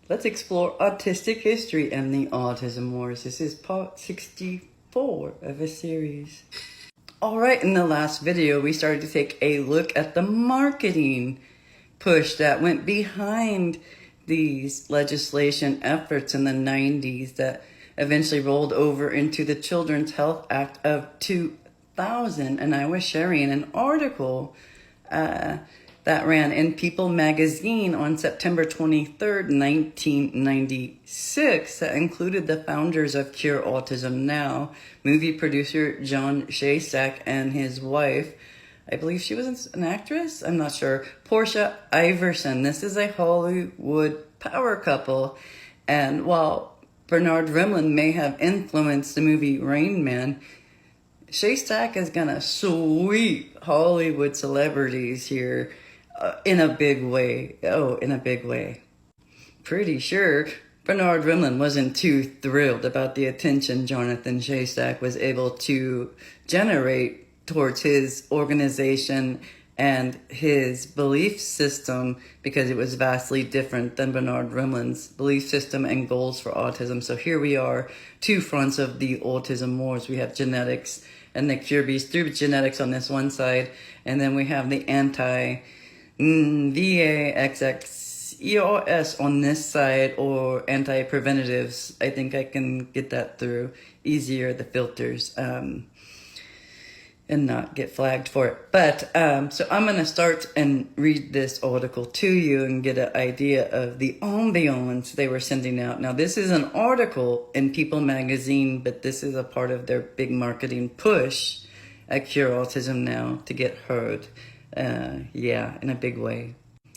Let's explore autistic history and the Autism Wars. This is part 64 of a series. All right, in the last video, we started to take a look at the marketing push that went behind these legislation efforts in the 90s that eventually rolled over into the Children's Health Act of 2000. And I was sharing an article that ran in People magazine on September 23rd, 1996, that included the founders of Cure Autism Now, movie producer John Shaystack and his wife. I believe she was an actress, I'm not sure, Portia Iverson. This is a Hollywood power couple. And while Bernard Rimland may have influenced the movie Rain Man, Shaystack is gonna sweep Hollywood celebrities here in a big way. Oh, in a big way. Pretty sure Bernard Rimland wasn't too thrilled about the attention Jonathan Shaystack was able to generate towards his organization and his belief system, because it was vastly different than Bernard Rimland's belief system and goals for autism. So here we are, two fronts of the Autism Wars. We have genetics and the cure beast through genetics on this one side, and then we have the anti-VAXX-ERS on this side, or anti-preventatives. I think I can get that through easier, the filters, and not get flagged for it. But so I'm going to start and read this article to you and get an idea of the ambiance they were sending out. Now, this is an article in People magazine, but this is a part of their big marketing push at Cure Autism Now to get heard. Yeah, in a big way.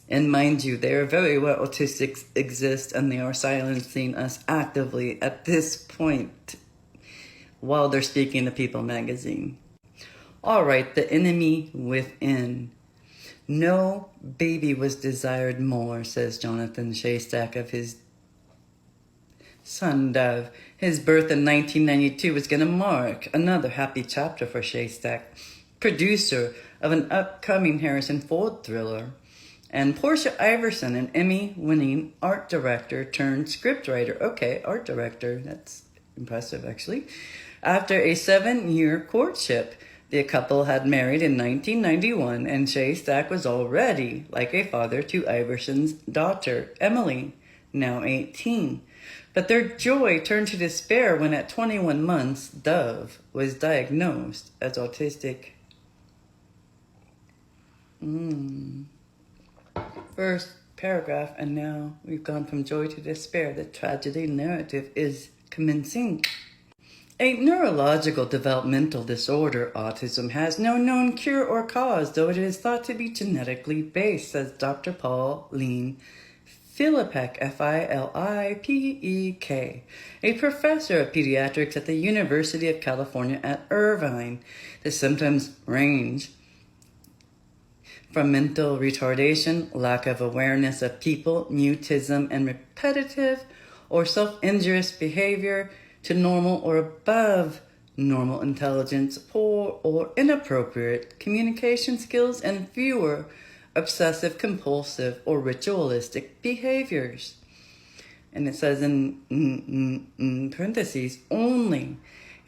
And mind you, they are very well autistics exist, and they are silencing us actively at this point while they're speaking to People magazine. All right, the enemy within. No baby was desired more, says Jonathan Shaystack of his son Dove. His birth in 1992 was going to mark another happy chapter for Shaystack, producer of an upcoming Harrison Ford thriller, and Portia Iverson, an Emmy-winning art director turned scriptwriter. Okay, art director, that's impressive actually. After a 7-year courtship, the couple had married in 1991, and Shaystack was already like a father to Iverson's daughter, Emily, now 18. But their joy turned to despair when at 21 months, Dove was diagnosed as autistic. First paragraph, and now we've gone from joy to despair. The tragedy narrative is commencing. A neurological developmental disorder, autism, has no known cure or cause, though it is thought to be genetically based, says Dr. Pauline Filipek, Filipek, a professor of pediatrics at the University of California at Irvine. The symptoms range from mental retardation, lack of awareness of people, mutism, and repetitive or self-injurious behavior, to normal or above normal intelligence, poor or inappropriate communication skills, and fewer obsessive compulsive or ritualistic behaviors. And it says in parentheses, only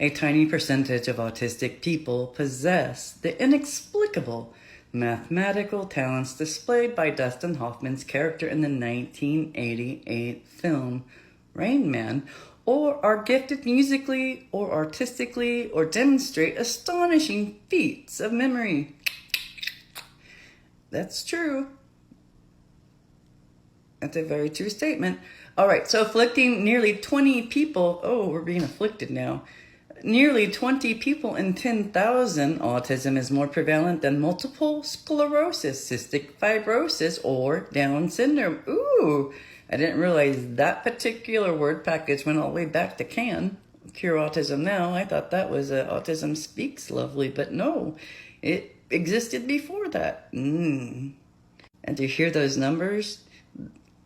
a tiny percentage of autistic people possess the inexplicable mathematical talents displayed by Dustin Hoffman's character in the 1988 film Rain Man, or are gifted musically or artistically, or demonstrate astonishing feats of memory. That's true. That's a very true statement. All right, so afflicting nearly 20 people. Oh, we're being afflicted now. Nearly 20 people in 10,000, autism is more prevalent than multiple sclerosis, cystic fibrosis, or Down syndrome. Ooh, I didn't realize that particular word package went all the way back to Cure Autism Now. I thought that was Autism Speaks Lovely, but no, it existed before that. And to hear those numbers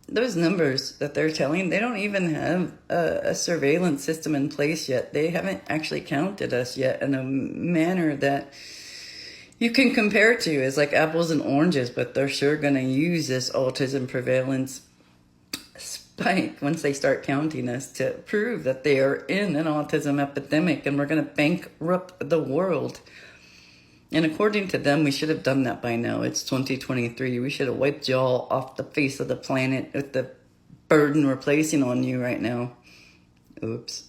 that they're telling, they don't even have a surveillance system in place yet. They haven't actually counted us yet in a manner that you can compare to. It's like apples and oranges, but they're sure going to use this autism prevalence spike once they start counting us to prove that they are in an autism epidemic and we're going to bankrupt the world. And according to them, we should have done that by now. It's 2023. We should have wiped y'all off the face of the planet with the burden we're placing on you right now. Oops.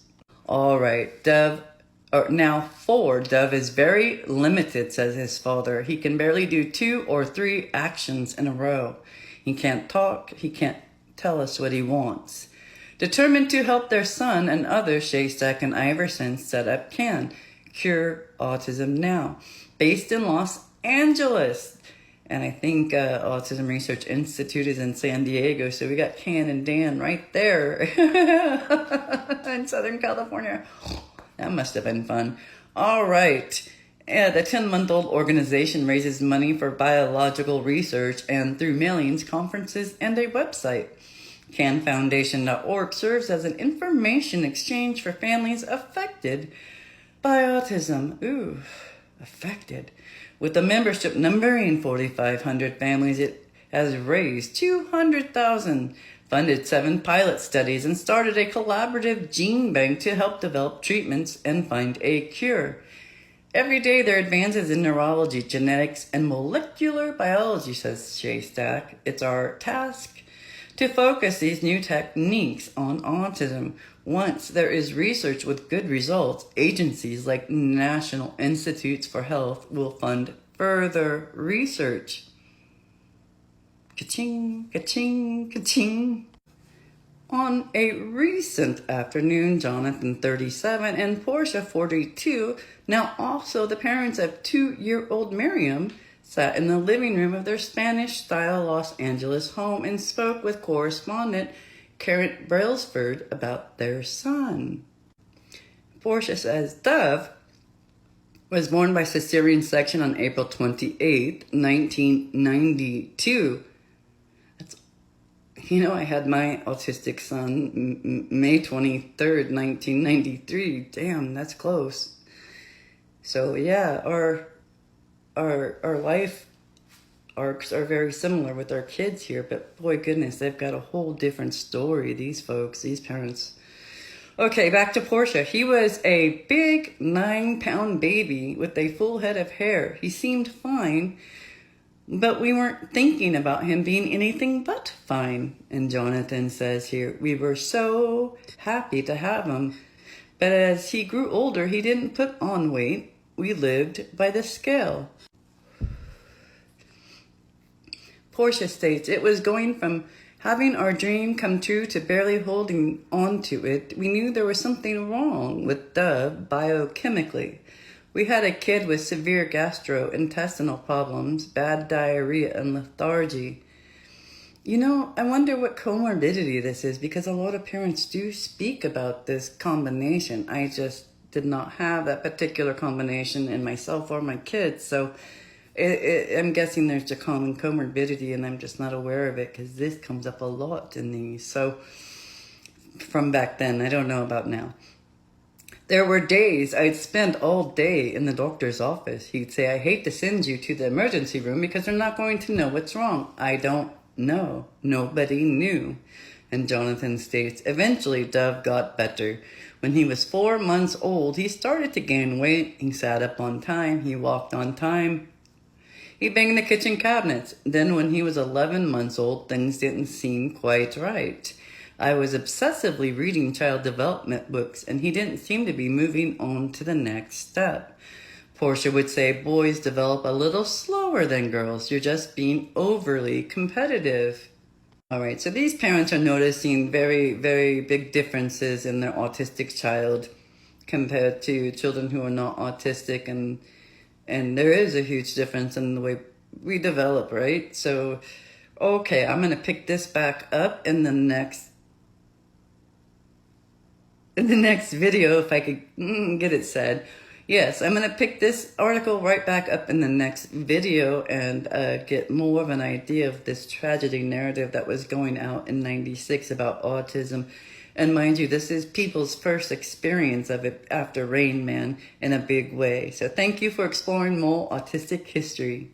All right. Dove is very limited, says his father. He can barely do 2 or 3 actions in a row. He can't talk. He can't tell us what he wants. Determined to help their son and others, Shaystack and Iverson set up CAN, Cure Autism Now, based in Los Angeles. And I think Autism Research Institute is in San Diego. So we got Ken and Dan right there in Southern California. That must have been fun. All right. The 10-month-old organization raises money for biological research and through mailings, conferences, and a website. CanFoundation.org serves as an information exchange for families affected by autism. Ooh, affected. With the membership numbering 4,500 families, it has raised $200,000, funded 7 pilot studies, and started a collaborative gene bank to help develop treatments and find a cure. Every day there are advances in neurology, genetics, and molecular biology, says Shaystack. It's our task to focus these new techniques on autism. Once there is research with good results, agencies like National Institutes for Health will fund further research. Ka-ching, ka-ching, ka-ching. On a recent afternoon, Jonathan, 37, and Portia, 42, now also the parents of 2-year-old Miriam, sat in the living room of their Spanish-style Los Angeles home and spoke with correspondent Karen Brailsford about their son. Portia says Dove was born by cesarean section on April 28, 1992. I had my autistic son May 23rd, 1993. Damn, that's close. So yeah, our life arcs are very similar with our kids here, but boy goodness, they've got a whole different story, these folks, these parents. Okay, back to Portia. He was a big 9-pound baby with a full head of hair. He seemed fine, but we weren't thinking about him being anything but fine. And Jonathan says here, we were so happy to have him, but as he grew older, he didn't put on weight. We lived by the scale. Portia states, it was going from having our dream come true to barely holding on to it. We knew there was something wrong with Dove biochemically. We had a kid with severe gastrointestinal problems, bad diarrhea, and lethargy. I wonder what comorbidity this is, because a lot of parents do speak about this combination. I just did not have that particular combination in myself or my kids, so I'm guessing there's a common comorbidity and I'm just not aware of it because this comes up a lot in these. So from back then, I don't know about now. There were days I'd spend all day in the doctor's office. He'd say, I hate to send you to the emergency room because they're not going to know what's wrong. I don't know. Nobody knew. And Jonathan states, eventually Dove got better. When he was 4 months old, he started to gain weight. He sat up on time. He walked on time. He banged the kitchen cabinets. Then when he was 11 months old, things didn't seem quite right. I was obsessively reading child development books, and he didn't seem to be moving on to the next step. Portia would say, boys develop a little slower than girls. You're just being overly competitive. All right, so these parents are noticing very, very big differences in their autistic child compared to children who are not autistic, and there is a huge difference in the way we develop, right? So, okay, I'm going to pick this back up in the next video, if I could get it said. Yes, I'm going to pick this article right back up in the next video and get more of an idea of this tragedy narrative that was going out in '96 about autism. And mind you, this is people's first experience of it after Rain Man in a big way. So thank you for exploring more autistic history.